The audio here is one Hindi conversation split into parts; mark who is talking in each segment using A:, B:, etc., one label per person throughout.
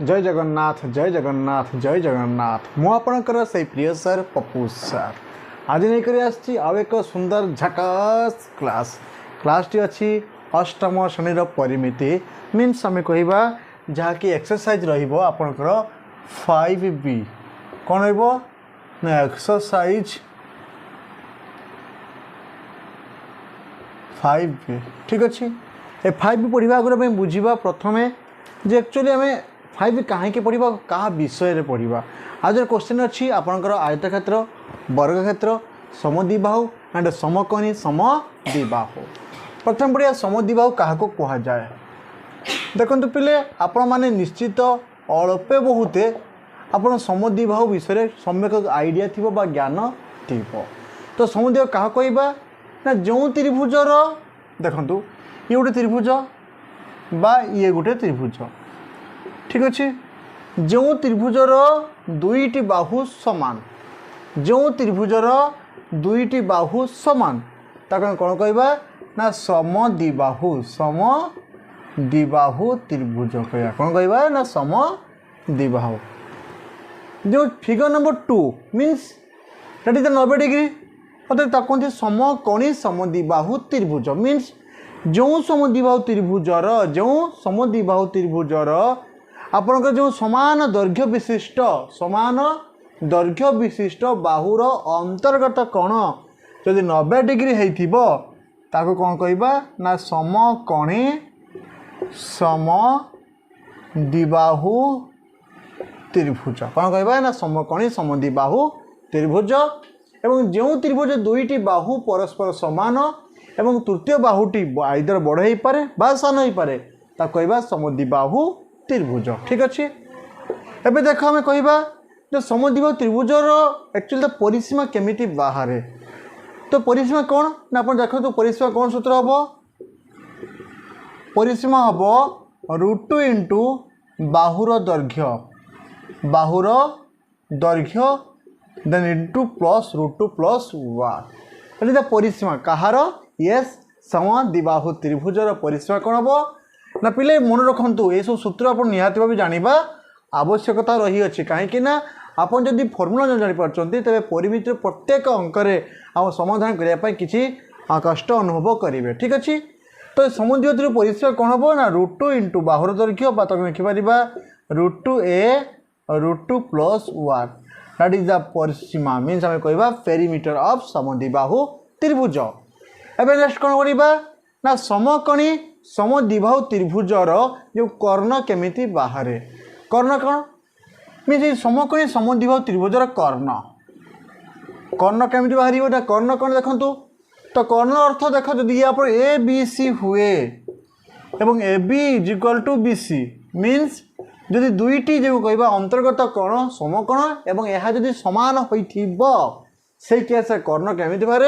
A: जय जगन्नाथ जय जगन्नाथ जय जगन्नाथ मु आपणकर से प्रिय सर पप्पू सर आज नहीं कर आउ एक सुंदर झकास क्लास टी अच्छी अष्टम श्रेणी परिमिति मीन्स आम कहवा जहाँकि एक्सरसाइज रपणकर 5B कौन ना एक्सरसाइज 5B ठीक अच्छे ए 5B पढ़ा आगे बुझा प्रथम जे एक्चुअली आम 5B कहीं पढ़ा क्या विषय पढ़ा आज क्वेश्चन अच्छी आपणकर आयतक्षेत्र वर्गक्षेत्र समद्विबाहु एंड समकोणी समद्विबाहु प्रथम पढ़िया समद्विबाहु क्या कह जाए देखो पिले आपण मैंने निश्चित अल्पे बहुते आप समद्विबाहु विषय सम्यक आइडिया थी ज्ञान थी तो समद्विबाहु क्या कहवा ना जो त्रिभुजर देखु ये गोटे त्रिभुज बा ये गोटे त्रिभुज ठीक अच्छे जो त्रिभुजर दुईटी बाहु समान जो त्रिभुजर दुईटी बाहु समान ताको कौन कहवा ना समद्विबाहु त्रिभुज कहवा कौन कहवा ना समद्विबाहु जो figure number 2 means that is 90 degree अर्थात कहते समकोणी समद्विबाहु त्रिभुज मीन्स जो समद्विबाहु त्रिभुजर आपणकर जो समान दैर्घ्य विशिष्ट बाहुर अंतर्गत कोण जदि 90 डिग्री होइथिबो ताको कौन कहबा ना समकोणी समद्विबाहु त्रिभुज कौन कहबा ना समकोणी समद्विबाहु त्रिभुज एवं जो त्रिभुज दुईटी बाहु परस्पर समान एवं तृतीय बाहुटी आइदर बड़ हो पारे बा सान हो पारे ता कहबा समद्विबाहु त्रिभुज ठीक अच्छे एबे देख आम कहबा जो समद्विबाहु त्रिभुजर एक्चुअली तो परिसीमा केमिति बाहर तो परिसीमा कौन ना आप देखो तो परिसीमा कौन सूत्र हम परिसीमा हम √2 इंटू बाहुर दैर्घ्य देन इंटू प्लस √2 प्लस 1 ये परिसीमा कहार यस समद्विबाहु त्रिभुजर परिसीमा कौन हम ना पिले मन रखु ये सब सूत्र आप निहाती भाव जाना आवश्यकता रही अच्छी कहीं आप जब फर्मूला न जापारे तेज परिमितिर प्रत्येक अंकरे आप समाधान करने किसी कष्ट अनुभव करेंगे ठीक अच्छे तो समद्विबाहु परिसीमा कौन हम ना √2 इंटू बाहुर दैर्घ्य लिखिपर √2a √2 plus 1 that is the परिसीमा मीन्स आम कहवा पेरीमीटर ऑफ समद्विबाहु त्रिभुज एवं नेक्स्ट कौन करवा ना समकोणी समद्विबाहु त्रिभुजर जो कर्ण केमिति बाहर कर्ण कौन मीन समकोणी समद्विबाहु त्रिभुजर कर्ण केमिति बाहर ना कर्ण कौन देखु तो कर्ण अर्थ देख जदि ये ABC हुए एवं AB is equal to BC means जदि दुईटी जो कहवा अंतर्गत कर्ण समकोण एवं यह जदि समान होइथिबो से केस कर्ण केमिति बाहर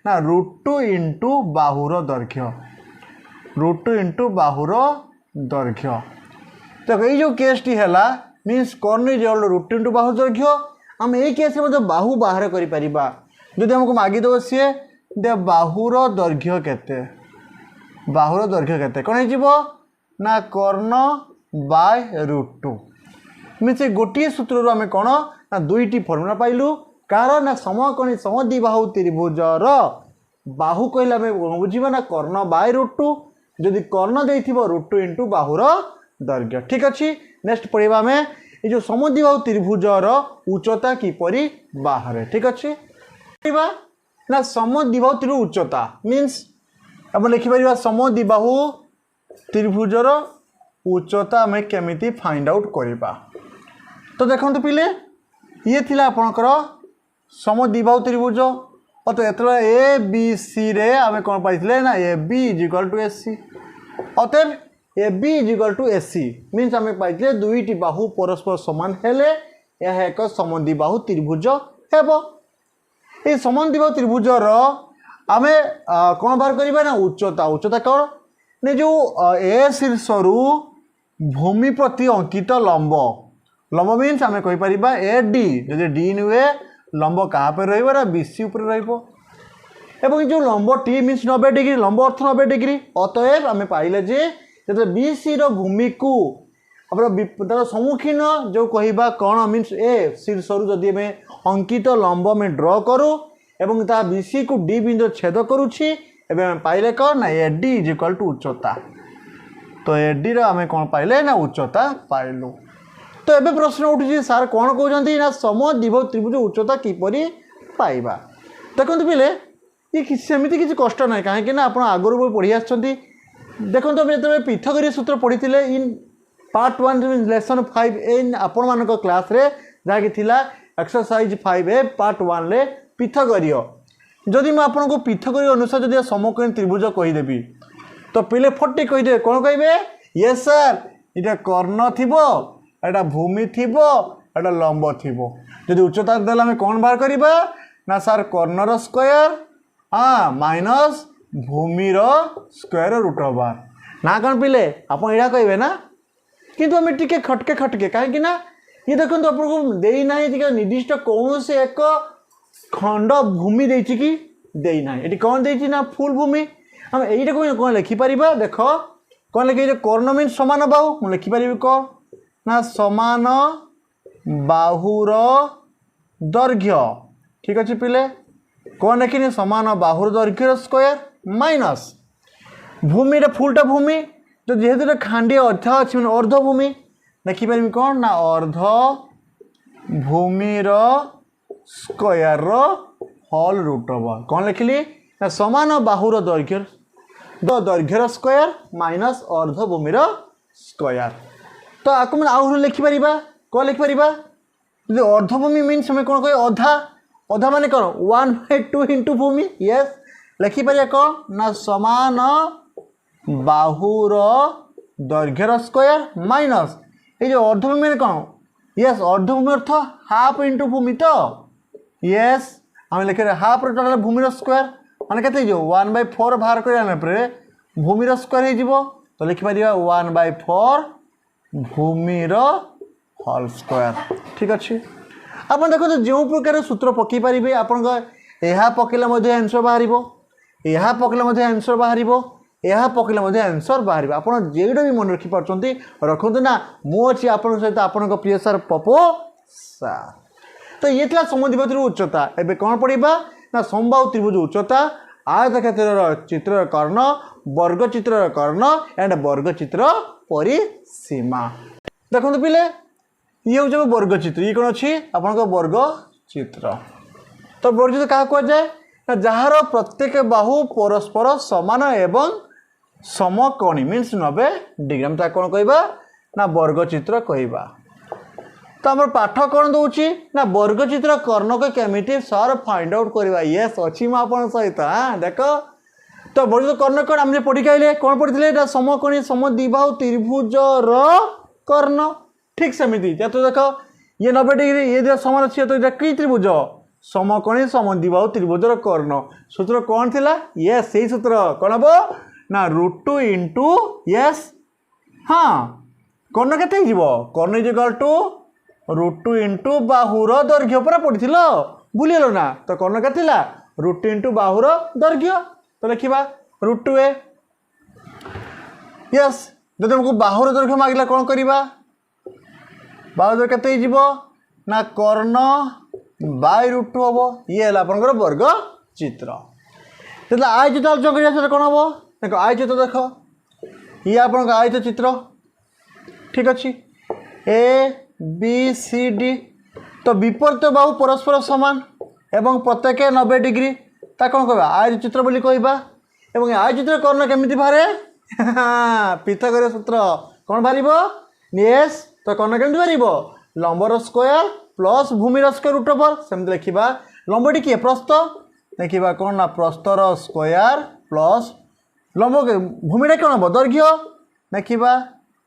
A: ना √2 इंटू बाहुर दैर्घ्य √2 इंटू बाहुर दैर्घ्य तो ये जो केसटी है मीन्स कर्ण इज √2 इंटू बाहुर दैर्घ्य आम ये केस बाहु बाहर करें जदि आमको मागिदेव सी दे बाहुर दैर्घ्य केते कौन हो ना कर्ण बाय √2 मीन्स गोटे सूत्र आम कौन ना दुईटी फर्मूला पाइलु कारण ना समकोणी समद्विबाहु त्रिभुजर बाहु कहले आम बुझा ना कर्ण बाय √2 जदि कर्ण दे √2 इंटू बाहुर दैर्घ्य ठीक अच्छे नेक्स्ट पढ़ा आम ये जो समद्विबाहु त्रिभुजर उच्चता किपरि बाहर ठीक अच्छे ना समद्विबाहु त्रिभुज उच्चता मीन्स आप लिखिपर समद्विबाहु त्रिभुजर उच्चता आम केमिति फाइंड आउट करवा तो देखो पिले ये थिला आपणकर समद्विबाहु त्रिभुज तो ये ABC रे आम कौन पाई ना AB is equal to AC अतएव AB is equal to AC means आम पाई दुईटी बाहु परस्पर समान हेले यह एक समद्विबाहु त्रिभुज हेब ये समद्विबाहु त्रिभुजर आम कौन बाहर करवा ना उच्चता कौन ने जो ए शीर्ष भूमि प्रति अंकित लंब मीन्स आम कहीपर AD जब D नुए लंब क्या पे रहा BC उपर रही जो लंब T मीन्स 90 डिग्री लंब अर्थ 90 डिग्री अतएव आम पाइले जे BC भूमि को तार सम्मुखीन जो कहवा कौन मीन्स ए शीर्ष जदि आम अंकित लंब में ड्र करूँ एवं ता बीसी को डी बिंदु छेद करुच्छी एवं पाइले कौन ना एडी इज इक्वल टू उच्चता। तो एडी आम कौन पाइले ना उच्चता पाइलु। तो एबे प्रश्न उठुची सार कौन कहते ना समद्विबाहु त्रिभुज उच्चता किपरि पाइबा। देखो पिले ये सेमती किसी कष्ट ना कहीं आप आगुरी पढ़ी आछंती। देखो जो पृथक सूत्र पढ़ी इन पार्ट 1 लेसन 5 इन आपण मान क्लास रे जहाँकि थिला एक्सरसाइज 5A पार्ट 1 रे पृथकर्य। जदि मैं आपको पृथकर्य अनुसार जब समकोण त्रिभुज कहीदेवी तो पिले फटे कहीदे कौन कहे ये सर ये कर्ण थिबो एटा भूमि थिबो एटा लंब थिबो। जदि उच्चता देला आम कौन बाहर करवा ना सर कर्णर स्क्वायर हाँ माइनस भूमिर स्क्वायर रूट ओवर ना कौन पिले आप यहाँ कहे ना किंतु आम टिके खटके खटके कहीं ये देखो आपको देना निर्दिष्ट कौन से एक खंड भूमि देछि कि देना ये कौन देछि ना फुल भूमि हम यहीटा को कौन लिखिपर देख कौन लिखे कर्ण मीन समान बाहु मुझे लिखिपर कौन ना समान बाहुर दैर्घ्य। ठीक अच्छे पिले कौन लिखिनी समान बाहुर दैर्घ्य स्क्वायर माइनस भूमि फुलटा भूमि तो जेहेतु खांडी अर्ध अच्छी मैंने अर्ध भूमि लिखिपर कौन ना अर्ध भूमिर स्क्वायर होल रूट ओवर कौन लिखिली ना समान बाहुर दैर्घ्य दैर्घ्यर स्क्वायर माइनस अर्ध भूमिर स्क्वायर। तो आपको मैं आहु लिखिपर कौन लिखिपर जो अर्धभूमि मीन्स हमें कौन कहे अधा अधा माने कौन 1/2 इंटू भूमि यस लिखिपर कौन ना समान बाहुर दैर्घ्यर स्क्वायर माइनस ये जो अर्धभूमि माने कौन यस अर्धभूमि अर्थ हाफ इंटू भूमि तो यस आम लिखे हाफ टोटाल भूमिर स्क्वायर माने के जो 1/4 बाहर कर भूमिर स्क्वायर हो तो लिखिपर 1/4 भूमिर होल स्क्वायर। ठीक अच्छे आप देखो जो प्रकार सूत्र पकई पारे आप पकड़े आंसर बाहर यह पकड़े आंसर बाहर यह पकड़े आंसर बाहर आप जेटा भी मन रखिपार रखु ना मुझे आप सहित आप प्रिय सार पपो सार। तो ये था समद्विबाहु उच्चता एवं कौन पढ़ा ना समबाहु त्रिभुज उच्चता आयतक्षेत्र चित्र कर्ण वर्गचित्र कर्ण एंड वर्गचित्र परिसीमा। देखो पिले ये हूँ वर्गचित्र ये कौन अच्छी आप वर्गचित्र। तो वर्गचित्र क्या कहुए ना जार प्रत्येक बाहु परस्पर समान एवं समकोणी मीन्स 90 डिग्री हम कौन कहवा ना वर्गचित्र कहवा। तो आम पाठ कौन दूसरी ना वर्गचित्र कर्ण को केमिटी सर फाइंड आउट करवा येस अच्छी मैं आप सहित हाँ देख। तो वर्गचित्र कर्ण कौन आम पढ़ी आइले कौन पढ़ी ना समकोणी समद्विबाहु त्रिभुजर कर्ण। ठीक सेमती तो देख ये 90 डिग्री ये समान अच्छी तो कि त्रिभुज समकोणी समद्विबाहु त्रिभुजर कर्ण सूत्र कौन थिला यस सही सूत्र कौन हम ना √2 इंटू यस हाँ कर्ण के कर्ण इज इक्वल टू √2 इंटू बाहुर दैर्घ्य पर पढ़ी भूलीगल ना। तो कर्ण के √2 इंटू बाहुर दैर्घ्य तो लिखा √2a यस जब तुमको बाहुर दैर्घ्य मांगला कौन करवा बाहुर दैर्घ्य केते ना कर्ण बाय √2 हम ये आपंकर वर्ग चित्र। तो आयचित्र आलोचना कौन हम देख आयचित्र देख ये आप आयत चित्र। ठीक अच्छे ABCD तो विपरीत बाहु परस्पर समान एवं प्रत्येक 90 डिग्री ता कौन कह आयत चित्र बोली कहवा एवं आयत चित्र कर्ण केमिति बाहरे पृथक सूत्र कौन बाहर यस तो कर्ण केमिति बाहर लंबर स्क्वायर प्लस भूमिर स्क्वायर रूट ओवर सेमती लिखा लंबटी किए प्रस्थ देखा कौन ना प्रस्थर स्क्वायर प्लस लंब भूमिटा कौन हम दैर्घ्य देखा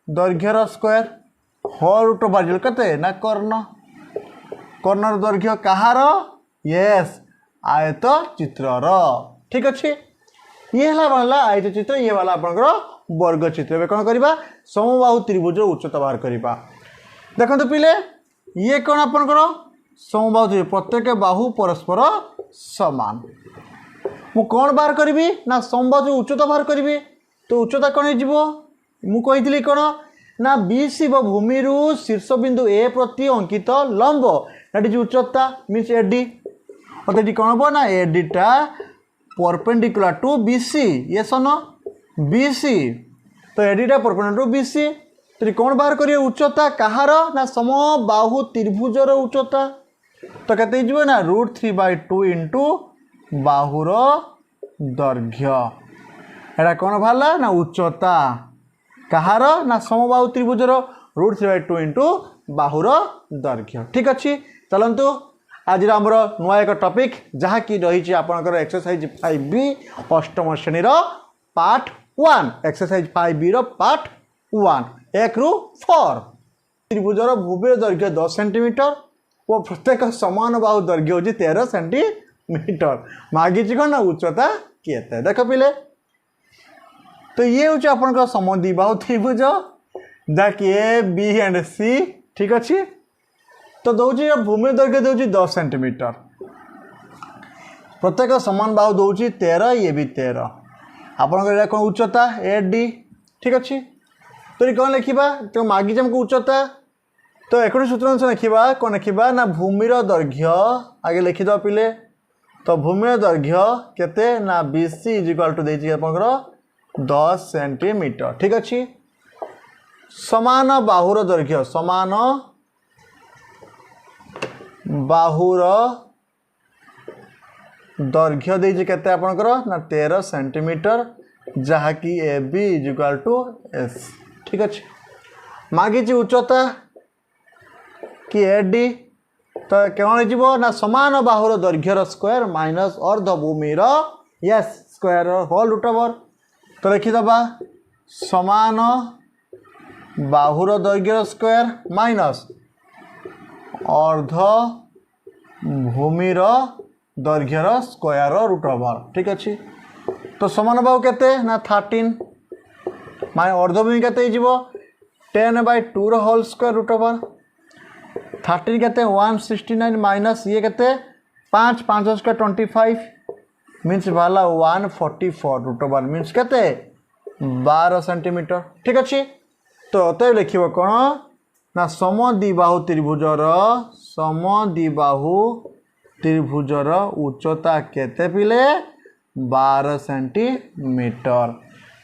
A: दैर्घ्यर स्क्वायर होल रूट ओवर जो कते ना कर्ण कर्णर दैर्घ्य कहार यस आयत चित्रर। ठीक अच्छे ये वाला आयत चित्र ये वाला आपंकर वर्ग चित्र कौन करवा समबाहु त्रिभुज उच्चता बाहर करवा। देखो पिले ये कौन आपंकर समबाहु त्रिभुज प्रत्येक बाहु परस्पर समान मु कौन बाहर करी ना समबाहु उच्चता बाहर करी तो उच्चता कौन हो कही कौन ना BC भूमि शीर्ष बिंदु ए प्रति अंकित लंब दैट इज उच्चता मीन्स AD और ये कौन हम ना AD टा परपेंडिकुलर टू BC यस और नो BC तो AD टा परपेंडिकुलर टू BC तो कौन बाहर करिए उच्चता कहार ना समबाहु त्रिभुजर उच्चता तो केते हिजबो ना √3/2 इंटू बाहुर दैर्घ्य एटा कौन बाहरला ना उच्चता कहार ना समबाहु त्रिभुजर √3/2 इंटू बाहुर दैर्घ्य ठीक अच्छे चलतु आज आमर नुआ एक टॉपिक जहाँकि रही आपंकर एक्सरसाइज 5B अष्टम श्रेणी पार्ट 1 एक्सरसाइज 5B पार्ट 1 1 ରୁ 4 त्रिभुजर भूमिर दैर्घ्य 10 सेंटीमीटर और प्रत्येक समान बाहु दैर्घ्य हूँ 13 सेंटीमीटर मागिच कौन ना उच्चता केते देख पिले तो ये हूँ आप समद्विबाहु त्रिभुज जहाँकि A B एंड C ठीक अच्छे तो दौर भूमि दैर्घ्य दौर 10 सेंटीमीटर प्रत्येक समान बाहु दौर 13 ये भी 13 आपंकर कौन उच्चता AD ठीक अच्छे तो ये कौन लिखा तो मागिच हमको उच्चता तो एक सूत्र अनुसार लिखा कौन लिखा ना भूमिर दैर्घ्य आगे लिखिद पिले तो भूमिर दैर्घ्य केते ना BC इक्वल टू देछि आपनकर 10 सेंटीमीटर ठीक अच्छे समान बाहुर दैर्घ्य समान बाहुर दैर्घ्य देछि केते आपनकर ना 13 सेंटीमीटर जहाँकि AB इक्वल टू S ठीक अच्छे मागिच उच्चता कि AD तो कौन हो ना समान बाहुर दैर्घ्यर स्क्वायर माइनस अर्ध भूमिर यस स्क्वायर होल रूट ओवर तो लिखिदबा समान बाहुर दैर्घ्यर स्क्वायर माइनस अर्ध भूमिर दैर्घ्यर स्क्वायर रूट ओवर ठीक अच्छे तो समान बाहु केते ना 13 माने अर्ध भूमि केते 10/2 होल स्क्वायर रूट ओवर 13 केते 169 माइनस ये केते 5 5 स्क्वायर 25 मीन्स वाला 144 रूट ओवर मीन्स केते 12 सेंटीमीटर ठीक अच्छे तो अतएव लिखिबो कोन ना समद्विबाहु त्रिभुजर उच्चता केते पिले 12 सेंटीमीटर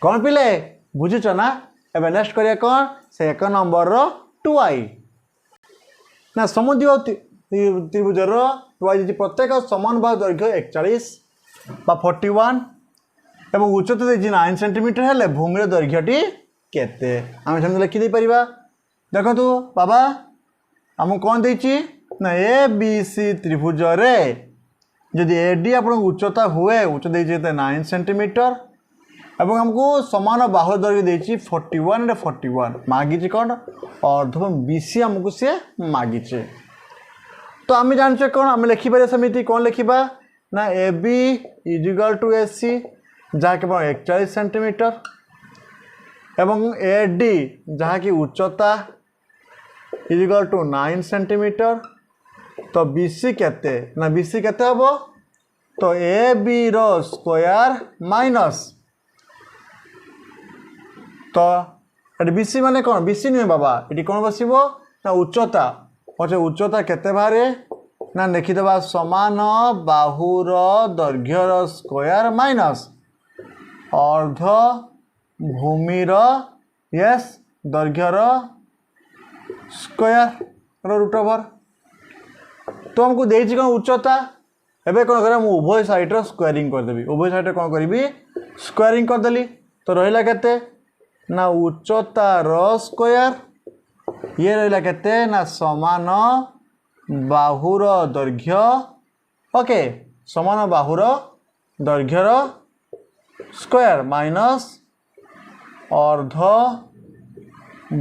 A: कौन पिले बुझुच ना एबे नेक्स्ट करिया कौन से 1 नंबर 2i ना समद्विबाहु त्रिभुजर 2i प्रत्येक समान बाहु दैर्घ्य 41 बा 41 एवं उच्चता देछि 9 सेंटीमीटर हेले भूमिर दैर्घ्यटी केते आमे सेमते लिखि दे परिबा देखंतु बाबा हमु कोन देछि ना ABC त्रिभुज रे यदि AD आपन उच्चता हुए उच्चता देछि 9 सेंटीमीटर एवं हमको समान बाहु दैर्घ्य देछि 41 रे 41 मागिछि कोन अर्ध BC हमको से मागिछि तो आम जानछे कोन आम लिखि पारे समिति कोन लिखिबा ना AB इक्वल टू AC जहाँ के 41 सेंटीमीटर एवं AD जहाँ की उच्चता इक्वल टू 9 सेंटीमीटर तो BC केते ना BC केते हबो तो AB रो स्क्वायर माइनस तो BC माने कौन BC नुहे बाबा ये कौन बसब ना उच्चता अच्छे उच्चता केते बारे ना लिखिदेबा समान बाहुर दैर्घ्यर स्क्वायर माइनस अर्ध भूमिर यस दैर्घ्यर स्क्वायर रूट ओवर तो हमको देछि कौन उच्चता एबे कौन कर उभय साइड स्क्वायरिंग करदेवी उभय साइड कौन करी स्क्वायरिंग करदेली तो रहा केते ना उच्चतार स्क्वायर ये रहा केते ना समान बाहुर दैर्घ्य ओके समान बाहुर दैर्घ्यर स्क्वायर माइनस अर्ध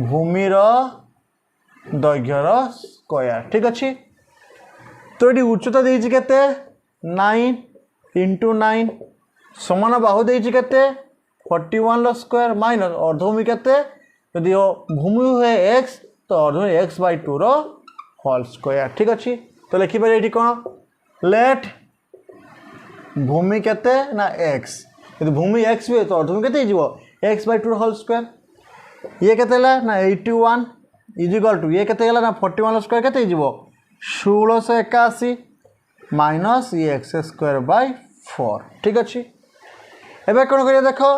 A: भूमिर दैर्घ्यर स्क्वायर ठीक अच्छे तो ये उच्चता देछि केते 9 इंटू 9 समान बाहु देछि केते 41 स्क्वायर माइनस अर्धभूमि केते यदि भूमि हुए x तो अर्धभूमि x/2 होल स्क्वायर ठीक अच्छे तो लिखिपारे ये कौन लेट भूमि केते ना x यदि भूमि x हुए तो अर्धभूमि केते हो x/2 होल स्क्वायर ये केते ना 81 इजिकल टू ये केते ना 41 स्क्वायर केते 1681 माइनस ये एक्स स्क्वायर बाय 4 ठीक अच्छे। एबे कौन करिए देखो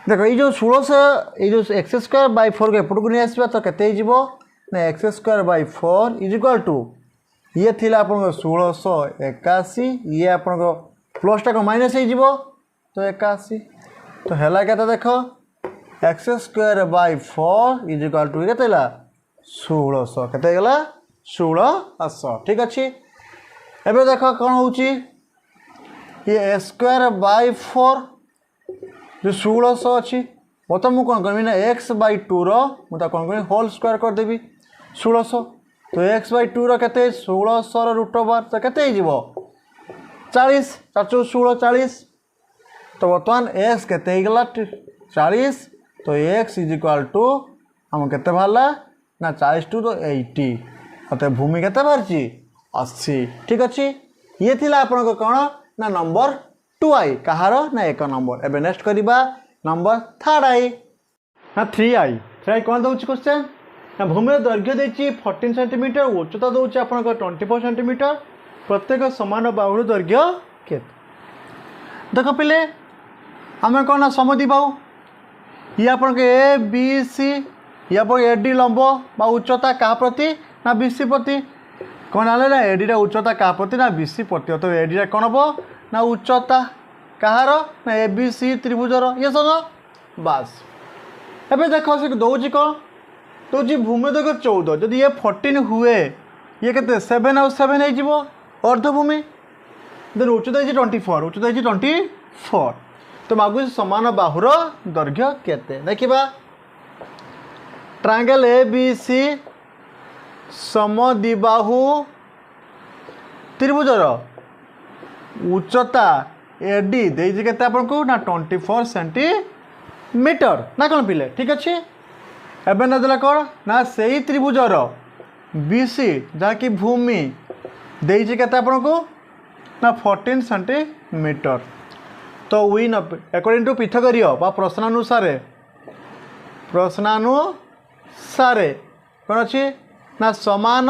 A: देखो ये जो 16 ये जो एक्स स्क्वायर बाय 4 के एपट को नहीं आसवा तो केते ना x square by 4 is equal to ये थिला आपन 1681 ये आपन प्लस टा को माइनस हो तो 81 तो हैला केते देखो x square by 4 is equal to केते 1600 केते गला 1600 ठीक अच्छे। एबे देखो कौन होची ये ए स्क्वायर बाय 4 जो 1600 अच्छी बता मुझे कौन करमी ना एक्स बाय 2 मुझे कौन करमी होल स्क्वायर करदेवी 1600 तो एक्स बाय 2 केते 1600 रूट ओवर तो केते 40 4 16 40 तो बर्तमान एक्स केते गला 40 तो एक्स इज इक्वल टू हम केते बाहरला ना 40 टू तो 80 अत भूमि केते बाहरची 80 ठीक अच्छे। ये थिला आपन को कौन ना नंबर 2i कहार ना 1 नंबर। एबे नेक्स्ट करिबा नंबर 3i ना 3i कौन दउची क्वेश्चन ना भूमि दैर्घ्य देछि 14 सेंटीमीटर उच्चता दउची आपन को 24 सेंटीमीटर प्रत्येक समान बाहुर दैर्घ्य केते देखो पिले हमें कौन ना समदी बाहु ये आपन के ए बी सी ये आपन एडी लंब बा उच्चता का प्रति ना बीसी प्रति कौन आले ना एडीटा उच्चता का प्रति ना बीसी प्रति तो एडीटा कौन हम ना उच्चता कहार ना ए बी सी त्रिभुजर ये सब बास एबे देखो से दौची कौन दौची भूमि दैर्घ्य 14 जदि ये 14 हुए ये केते 7 और 7 हो अर्धभूमि देन उच्चता 24 उच्चता 24 तो मागु समान बाहुर दैर्घ्य केते देखिबा ट्रायंगल ए बी सी समद्विबाहु त्रिभुजर उच्चता एडी देजी केते आपन को ना 24 सेंटीमीटर ना कौन पिले ठीक अच्छे। एबे ना देला कौन ना सही त्रिभुजर बीसी जहाँकि भूमि देजी केते आपन को ना 14 सेंटीमीटर तो विन अकॉर्डिंग टू पिथागोरीय बा प्रश्नानुसारे कौन अच्छी ना समान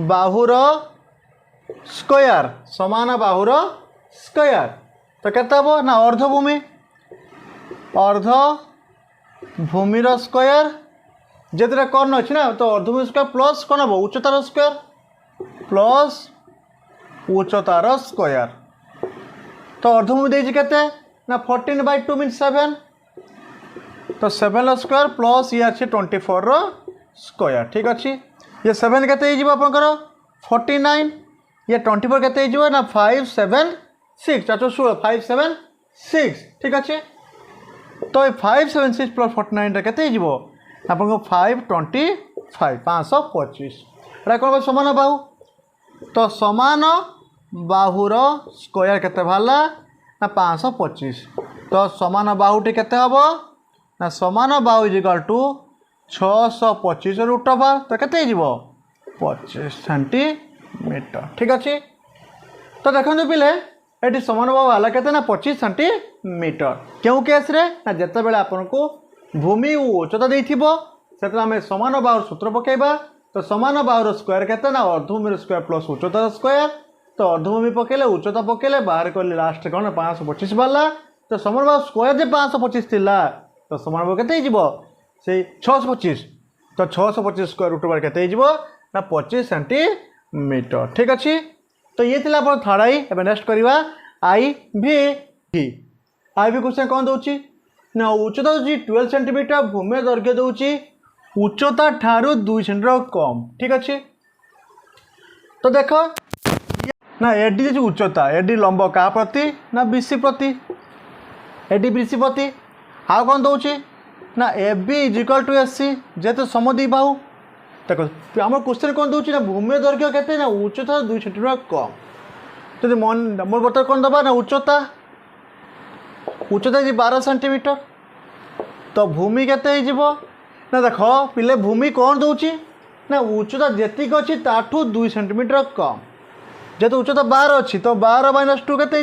A: बाहुर स्क्वायर तो केते हम ना अर्धभूमि स्क्वायर जेतरा कौन अच्छी ना तो अर्धभूमि स्क्वायर प्लस कौन हम उच्चतार स्क्वायर प्लस उच्चतार स्क्वायर तो अर्धभूमि देछि केते ना 14/2 मीन 7 तो 7 स्क्वायर प्लस ये अच्छे 24 स्क्वायर ठीक अच्छे। ये 7 केते हो आपनकर 49 ये 24 केते हो ना 576 416 576 ठीक अच्छे। तो 576 प्लस 49 केते हो आपन 525 525 एटा कौन समान बाहु तो समान बाहुर स्क्वायर केते बाहरला ना 525 तो समान बाहुटी केते हबो ना समान बाहु is equal to 625 root over तो केते 25 सेंटीमीटर ठीक अच्छे। तो देखो पिले ये समान बाहु आला केते ना 25 सेंटीमीटर क्यों केस रे ना जेते बेले आपन को भूमि उच्चता देथिबो सेते हमें समान बाहुर सूत्र पकेबा तो समान बाहुर स्क्वायर केते ना अर्धभूमि स्क्वायर प्लस उच्चतार स्क्वायर तो अर्धभूमि पकेले उच्चता पकेले बाहर कले लास्ट कौन 525 बाला तो समान बाहु स्क्वायर जे 525 थिला तो समान बाहु केते से 625 तो 625 स्क्वायर रूट ओवर केते ना 25 सेंटीमीटर ठीक अच्छे। तो ये थिला अपन थर्ड आई एबे नेक्स्ट करिवा आई भी क्वेश्चन कौन दउची ना उच्चता दउची 12 सेंटीमीटर भूमि दैर्घ्य दउची उच्चता ठारू 2 सेंटीमीटर कम ठीक अच्छे। तो देखो ना एडी जो उच्चता एडी लंब का प्रति ना बीसी प्रति एडी बीसी प्रति आउ कौन दउची ना A B is equal to S C जेते समद्विबाहु देखो आम क्वेश्चन कौन दउची ना भूमि दैर्घ्य केते ना उच्चता 2 सेंटीमीटर कम तो मन नंबर बता कौन दबा ना उच्चता जी 12 सेंटीमीटर तो भूमि केते ना देखो पिले भूमि कौन दउची ना उच्चता जेतिक अच्छी ताठू 2 सेंटीमीटर कम जेहेतु उच्चता 12 अच्छी तो 12 - 2 केते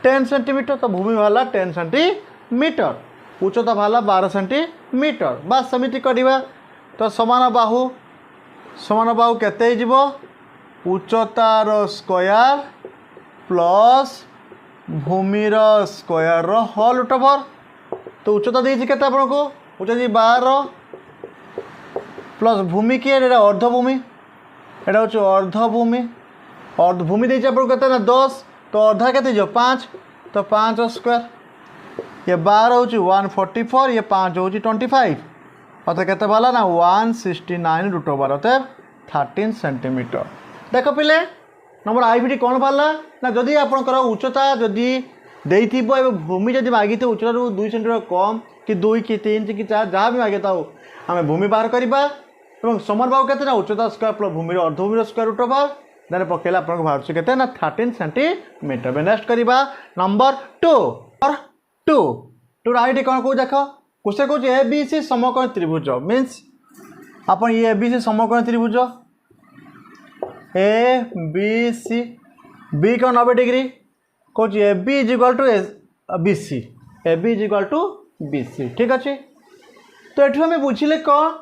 A: 10 सेंटीमीटर तो भूमि वाला 10 सेंटीमीटर उच्चता बाहर 12 सेंटीमीटर बास सेमिति करवा। तो समान बाहु केते जीव उच्चतार स्क्वायर प्लस भूमिर स्क्वायर होल रूट ओवर। तो उच्चता देती के आपको उच्चता 12 प्लस भूमि किए अर्धभूमि एटा हूँ अर्धभूमि अर्धभूमि देती आपको कहते ना 10 तो अर्धा के 5 तो 5 स्क्वायर ये 12 हूँ 144 ये 5 हूँ 25 अतः के ना 169 रूट ओवर अतः 13 सेंटीमीटर। देख पिले नंबर आईविटी कौन बाहर ना जदि आपंकर उच्चता जदि देती भूमि जब मागी उच्चता 2 सेंटीमीटर कम कि 2 कि 3 कि 4 जहाँ भी मागे आम भूमि बाहर करवा और समान बाहु के उच्चता स्क्वायर प्लस भूमि अर्धभूमि स्क्वायर रूट ओवर देन पकेला आपको बाहर के ना 13 सेंटीमीटर। नेक्स्ट करवा नंबर 2 आईटी कौन कौ देख क्वेश्चन कौन ए बी सी समकोण त्रिभुज मीन्स आप ये ए बी सी समकोण त्रिभुज ए बी सी बी कौन 90 डिग्री कौन A B is equal to B C A B is equal to B C ठीक अच्छे। तो ये आम बुझे कौन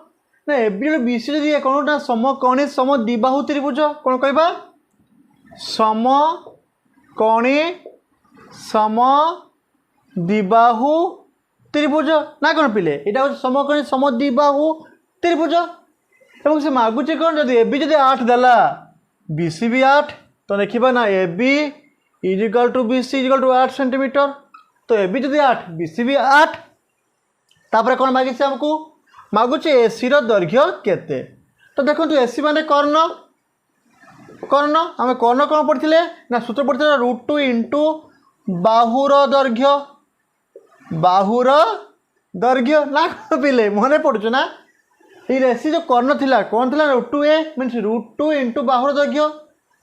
A: ना ए बी बी सी जी कौन ना समकोणी समद्विबाहु त्रिभुज कौन कहवा समकोणी समद्विबाहु त्रिभुज ना कौन पिले यहाँ हूँ समकोणी समद्विबाहु त्रिभुज और से मागुचे कौन जब ए बी जब 8 देला बी सी भी 8 तो देखा ना A B is equal to B C is equal to 8 centimetre. तो ए बी जब 8 बी सी भी 8 तापर कौन मागिছে हमको मागुचे एसी दैर्घ्य केते। तो देखो एसी माने कर्ण कर्ण आम कर्ण कौन पढ़ते ना सूत्र पढ़ते √2 इंटू बाहुर दैर्घ्य ना कौन पिले मन पड़ू ना ये एसी जो कर्ण थिला कौन थिला √2 ए मीन्स √2 इंटू बाहुर दैर्घ्य।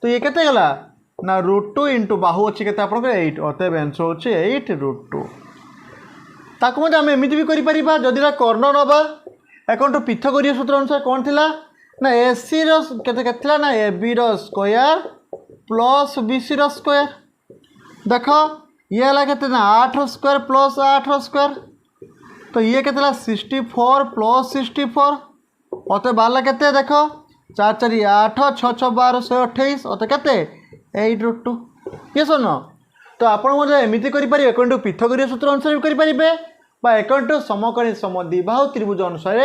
A: तो ये केते गला ना √2 इंटू बाहु अच्छी के 8 अतएव आंसर होचे 8√2। ताको मध्य आम एमती भी करिपरिबा जदि कर्ण नबा एकंटू पृथक सूत्र अनुसार कौन थिला ना एसी केते ना A B square plus B C square देख ये है केते ना 8 स्क्वायर प्लस 8 स्क्वायर तो ये केते 64 प्लस 64 अतः बाहर केते देख 4 4 8 6 6 12 128 अतः केते 8√2 ये सुन। तो आपण एमती करेंगे एकंटू पृथक सूत्र अनुसार भी करेंगे एकंटू समकोणी समद्विबाहु त्रिभुज अनुसार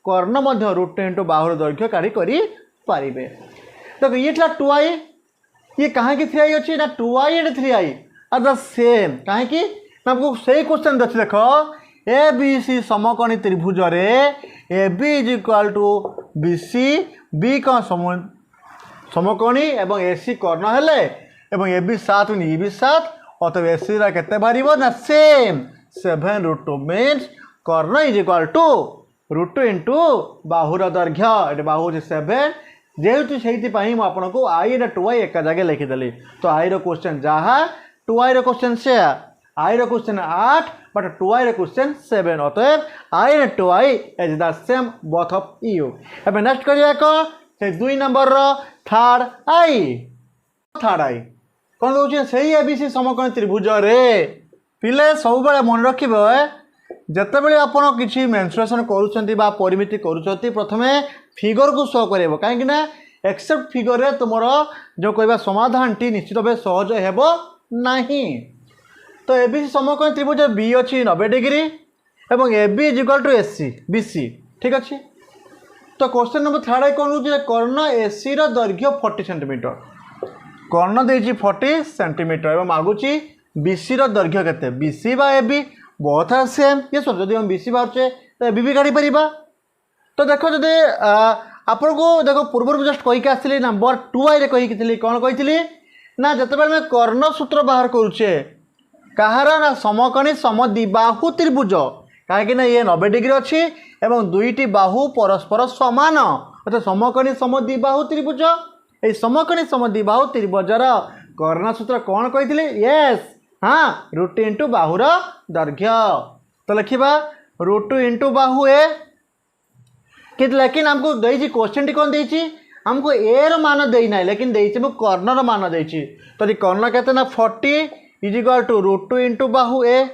A: कर्ण √2 इंटू बाहुर दैर्घ्य काढ़ी करें। देखो ये 2i ये कहाँ की 3i अच्छी ना 2i and 3i are the same कहीं आपको सही क्वेश्चन अच्छे देख ए बी सी समकोणी त्रिभुज रे A B is equal to B C B कौन समकोणी एवं ए सी कर्ण हेले एवं ए बी 7 ए बी 7 अतः ए सी केते बाहर ना सेम 7√2 मीन्स कर्ण इज इक्वाल टू √2 इंटू बाहुर दैर्घ्य ये बाहु 7 जेहेतु से आपको आई 2i एक जगह लिखिदेली। तो आई क्वेश्चन जहाँ 2i क्वेश्चन से आई क्वेश्चन 8 बट 2i क्वेश्चन 7 अतएव आई 2i is the same both of you. एबे नेक्स्ट करिया को से 2 नंबर थर्ड आई कौन कहूँ से एबीसी समकोणी त्रिभुज रे पिले सब मन रखिए जितेबले आप किसी मेन्सुरेशन करुँच परिमिति करुँच प्रथमे फिगर को शो कर कहीं एक्सेप्ट फिगर रे तुम जो कहवा समाधान टी निश्चित भाव सहज हेब नहीं। तो एबीसी समकोणी त्रिभुज बी अच्छी 90 डिग्री और A B is equal to AC B C ठीक अच्छे। तो क्वेश्चन नंबर थर्ड है कौन कौन कर्ण एसी दैर्घ्य 40 सेंटीमीटर कर्ण देती 40 सेंटीमीटर और मागुची बीसी दैर्घ्य केते बीसी बा ए बी बहुत है सेम ये सर जब हम बीसी बाहर तो ए बी भी काढ़ी पार। तो देखो जब आपन को देखो पूर्व जस्ट कहीकि आसली नंबर 2i रे कही कौन कही ना जितेबाला कर्ण सूत्र बाहर करुचे कहार ना समकोणी समद्विबाहु त्रिभुज कहीं ये 90 डिग्री अच्छी एवं दुईटी बाहु परस्पर समान अर्थात समकोणी समद्विबाहु त्रिभुज ये समकोणी समद्विबाहु त्रिभुजर कर्ण सूत्र कौन कही यस हाँ √2 इंटू बाहुर दैर्घ्य। तो लिखा √2 इंटू बाहु ए कि लेकिन हमको देती क्वेश्चन टी कौन देती हमको ए रो मान देना लेकिन देती कर्ण रो मान देती। तो कर्ण कहते ना 40 इज इक्वल टू √2 इंटू बाहु ए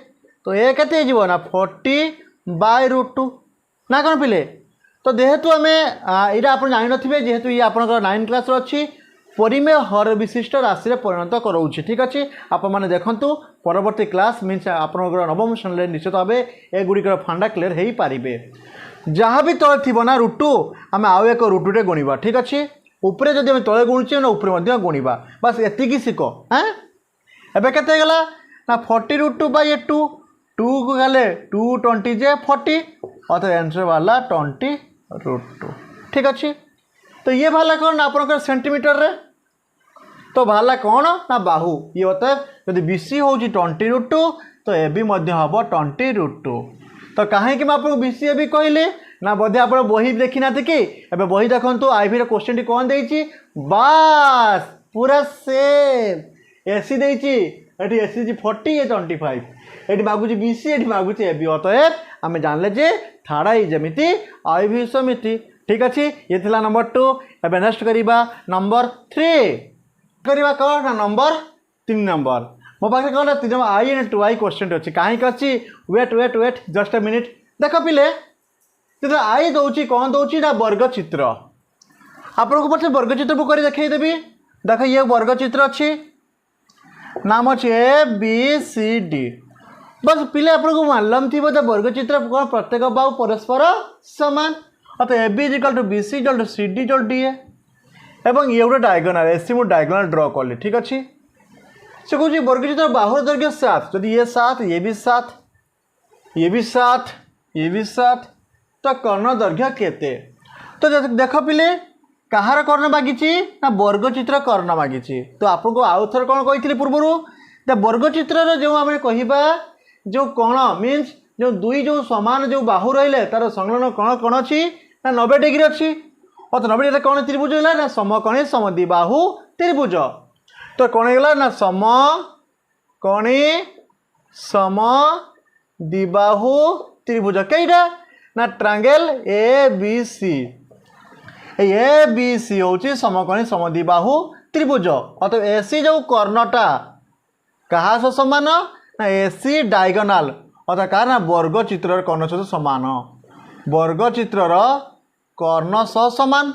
A: तो ए केते हो ना 40/√2 ना कौन पिले। तो जेहेतु आम यहाँ आप जान थे जेहेतु ये आप 9 क्लास अच्छी परिमेय हर विशिष्ट राशि में परिणत कराऊँ। ठीक अच्छे आप देखु परवर्ती क्लास मीन्स आप नवम श्रेणी निश्चित भाव एगुड़िक फांडा क्लीयर हो पारे। जहाँ भी तले थी ना √2 आम आउ एक √2 गुणवा। ठीक अच्छे उपरे जब आम तले गुणुचे ना उपरे गुणवा बस एति शिख। हाँ एवं के ना 40√2/2 2 को गले 220 जे 40 अतः आंसर वाला 20√2। ठीक अच्छे तो ये भाला कौन आप सेंटीमीटर रे तो भाला कौन ना बाहु ये होता है यदि BC हूँ 20√2 तो ए भी हम 20√2। तो कहीं आपको BC भी कहले ना बोधे आप बही देखी ना कि एवं बही देखो आईवी क्वेश्चन टी कौन देती बास पूरा सेम एसी देती एसी 40 ये 25 ये मागुच BC ये मागुच ए भी अतएव आम जानले जे थाड़ा जमी आईवी समिति। ठीक अच्छे ये थिला नंबर 2 एवं नेक्स्ट करवा नंबर 3 करवा कौन ना नंबर 3 नंबर मो पाखे कौन 3 आई एंड 2 क्वेश्चन अच्छी कहीं अच्छी wait wait wait just a minute देख पिले जो आई दौर कौन दौर ना वर्गचित्र आपको पचे वर्गचित्र को कर देखदेवी। देख ये वर्गचित्र अच्छी नाम अच्छे ABCD बस पिले आपको मालूम थी वर्गचित्र कौन प्रत्येक बाहु परस्पर सामान अतः AB = BC = CD = DA एवं ये गोटे डायगोनाल एसी मुझे डायगोनाल ड्र कली। ठीक अच्छे से कौन वर्गचित्र बाहुर दैर्घ्य 7 जदि ये 7 ये भी 7 ये भी 7 ये भी 7 तो कर्ण दैर्घ्य केते। तो देख पिले कहार कर्ण मागिची ना वर्गचित्र कर्ण मागिची। तो आपको आउ थर कौन कही पूर्व वर्गचित्र जो आम कहवा जो कण मीन्स जो दुई जो समान जो बाहु रही तार संलग्न कण कौन अच्छी ना 90 डिग्री अच्छी और 90 डिग्री कौन त्रिभुज है ना समकोणी समद्विबाहु त्रिभुज। तो कौन है ना समकोणी समद्विबाहु त्रिभुज कईटा ना ट्रायंगल ABC ABC हूँ समकोणी समद्विबाहु त्रिभुज अतः AC जो कर्णटा क्या सह सामान ना AC डायगोनाल अर्थात क्या ना वर्गचित्र कर्ण सहित सामान वर्गचित्र कर्ण सह सामान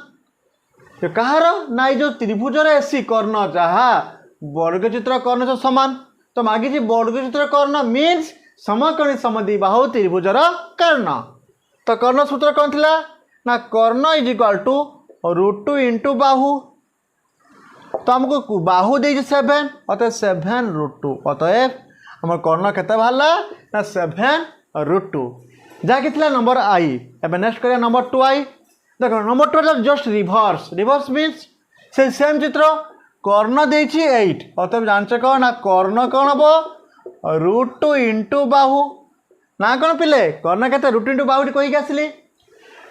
A: कहार ना ये जो त्रिभुजर AC कर्ण जहाँ वर्गचित्र कर्ण सह सामान। तो मागिची वर्गचित्र कर्ण मीन्स समकोणी समद्विबाहु त्रिभुजर कर्ण। तो कर्ण सूत्र कौन थिला ना कर्ण = √2 × बाहु। तो हमको बाहु दे 7 अतः 7√2 अतएव आम कर्ण केते बाहला ना 7√2 जहाँकि थिला नंबर I। एवं नेक्स्ट करिया नंबर 2I देख number 2 just reverse reverse means से सेम चित्र कर्ण दे 8 अतएव जानचे कौन ना कर्ण कौन हम √2 × बाहु ना कौन पिले कर्ण के √2 × बाहु कहीकि आसली।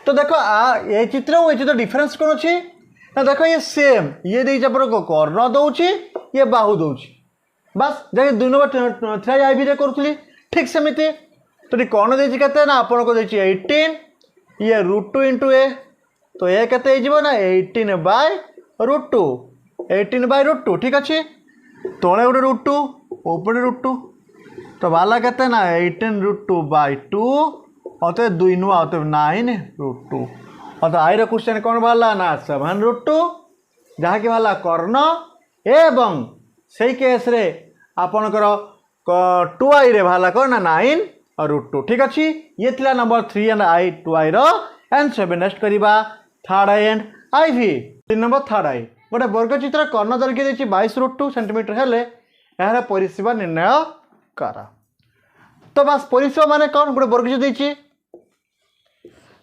A: तो देखो ये चित्र और ये चित्र डिफरेंस कौन अच्छी ना देखो ये सेम ये दे कर्ण दौर ये बाहु दौर बस जैसे 2 नंबर 3 आईवी करूँ ठीक सेमती। तो कर्ण दे ना आपको दे 18 ये √2 × A तो ए केते ना 18/√2 18/√2 ठीक अच्छे तले गोटे √2 ऊपर √2 तो बाला केते ना 18√2/2 अतः 2 नुआ अतः 9√2 अतः आई क्वेश्चन कौन बाला ना 7√2 जहाँकि बाला कर्ण एवं से केस रे आपणकर 2I रे बाला कौन ना 9√2 ठीक अच्छे ये थिला number 3 and I 2I answer. Next करवा 3rd I and IV 3 number 3rd I गोटे वर्गचित्र कर्ण दैर्घ्य देती 22√2 सेंटीमीटर हेले यार परिसीमा निर्णय कर। तो बस परिसीमा माने कौन गोटे वर्गचित्र देती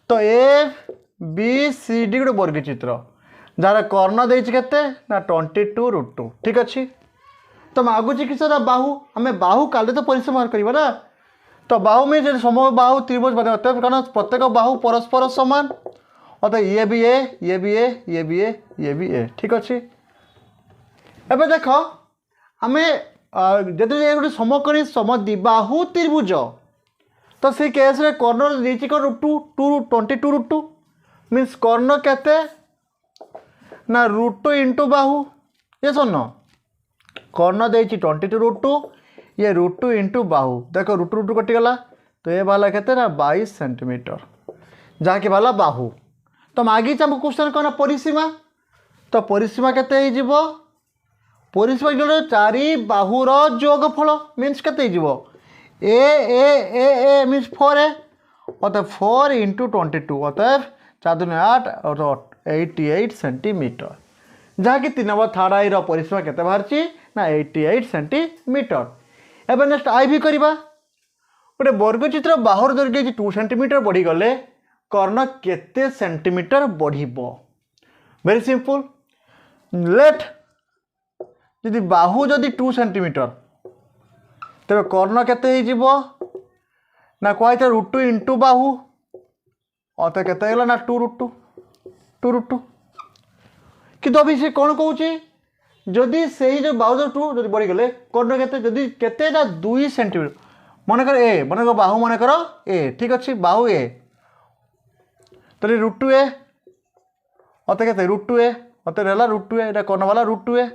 A: तो ABCD गोटे वर्गचित्र जार कर्ण देती केते ना 22√2 ठीक अच्छे। तो मागुची किस बाहु आम बाहु काले तो परिसीमा करवा ना तो बाहु में जो सम बाहु त्रिभुज बने कारण प्रत्येक बाहु परस्पर सामान अतः ये भी ए ये भी ए ये भी ए ये भी ए ठीक अच्छे। एवं देख आम जब गोटे समकोणी समद्विबाहु त्रिभुज तो से केस रे कर्ण देती कौन 22√2 मीन्स कर्ण केते ना √2 × बाहु ये सुन कर्ण देती 22√2 ये √2 इंटू बाहु देखो √2 कटिगला तो ये बाला कहते ना 22 सेंटीमीटर जहाँकि बाला बाहु तो मागी आमको क्वेश्चन कौन परिसीमा तो परिसीमा केते हो परिसीमा जो 4 बाहुर जोगफल मीन्स केते ए मीन्स 4a अतएव 4 इंटू 22 अतएव 4 दूनी 8 और 88 सेंटीमीटर जहाँकि 3 नंबर थर्ड आई परिसीमा केते बाहरी ना 88 सेंटीमीटर एवं नेक्स्ट आई भी करवा गोटे वर्गचित्र बाहुर दैर्घ्य 2 सेंटीमीटर बढ़ीगले कर्ण केते सेंटीमीटर बढ़िबो वेरी सिंपल लेट यदि बाहु जदि 2 सेंटीमीटर तेरे कर्ण केते हो ना कहते √2 इंटू बाहु अत केते गला ना 2√2 कि अभी से कौन कौच जदि से जो बाहु 2 जब बढ़ीगले कर्ण केते जदि केते ना 2 सेंटीमीटर मनकर ए मनकर बाहु मनकर ए ठीक अच्छे बाहु ए तो √2a अत के √2a अत रहा √2a कर्ण वाला √2a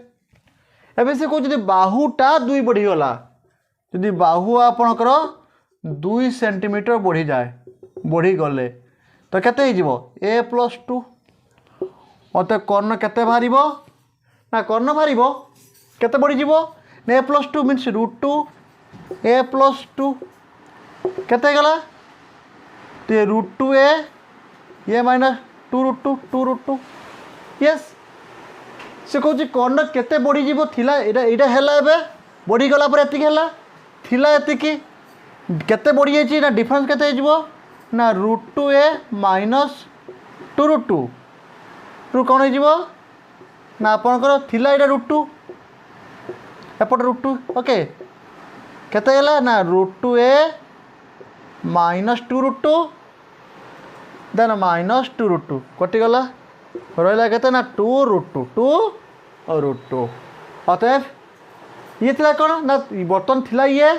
A: एवं से कौन बाहुटा 2 बढ़ीगला जदि बाहु आपणकर 2 सेंटीमीटर बढ़ी जाए बढ़ीगले तो केते a+2 अत कर्ण केते बाहर ना कर्ण बाहर केते बढ़ी ना a+2 मीन्स √2 a+2 केते गला तो √2a ये माइनस 2√2 यस से कौन कर्ण केते बढ़ी थिला एटा हैला एबे बढ़ी गला पर एतिक हैला थिला एतिक केते बढ़ी जाई ना डिफरेंस केते हो ना √2a माइनस 2√2 रु कौन हो ना आपणकर थिला एटा √2 एपट √2 ओके केते गला ना √2a माइनस 2√2 देन माइनस 2√2 कटिगला रहा के ना 2√2 अतएव ये थिला कौन ना बर्तन थिला ये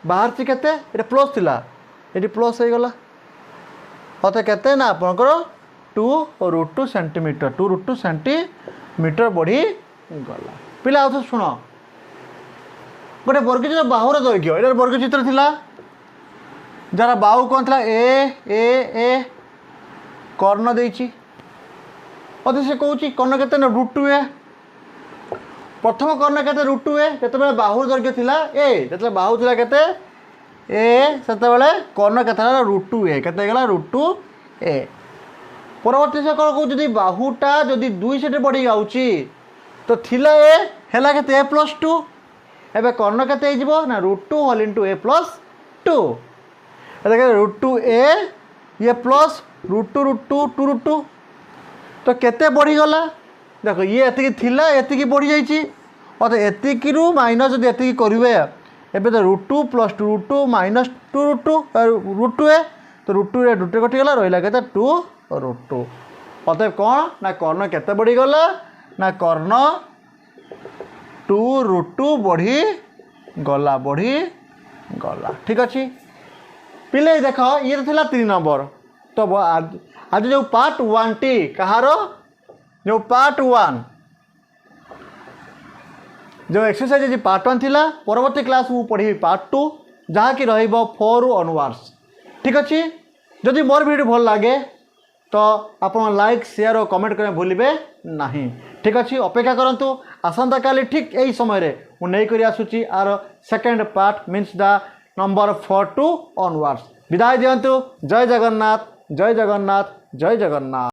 A: बाहर से केते ये प्लस थिला ये प्लस हो गला अतः केते ना आपनकर 2√2 सेंटीमीटर बढ़ी गला पिला आउ शुण गोटे वर्गचित्र बाहुर दैर्घ्य ये वर्गचित्र थिला जरा बाहु कौन था ए कर्ण देछि अति से कहूँ कर्ण केते ना √2a प्रथम कर्ण केते √2a केते बाहुर दैर्घ्य थिला ए जेते बाहु थिला केते ए सेते बेले कर्ण केते ना √2a केते गला √2a परवर्ती से कौन कहूँ जदि बाहुटा जदि 2 सेट बढ़ी जाउची तो थिला ए हैला केते a+2 एबे कर्ण केते हो ना √2 होल इनटू a+2 √2a ये प्लस √2 तो केते बढ़ी गला देखो ये एति थिला एति बढ़ी जाइए अत एति माइनस जब एति करेंगे एबे तो √2 + 2√2 माइनस 2√2 तो √2 कटिगला रहा के 2√2 अतएव कौन ना कर्ण केते बढ़ी गला ना कर्ण 2√2 बढ़ी गला ठीक अच्छे पिले देख ये तो थिला 3 नंबर तो आज जो पार्ट 1 टी कहार जो पार्ट 1 जो एक्सरसाइज जी पार्ट 1 थिला परवर्ती क्लास मु पढ़ी पार्ट 2 जहाँ कि रहिबो 4 ऑनवर्ड्स ठीक अच्छे जदि मोर वीडियो भल लगे तो आप लाइक शेयर और कमेंट करें भूलिए नहीं ठीक अच्छे अपेक्षा करंतु आसंता काली ठीक यही समय मुझे नहीं आसूची आर second part means the number 4 to onwards विदाय दियंतु जय जगन्नाथ जय जगन्नाथ जय जगन्नाथ।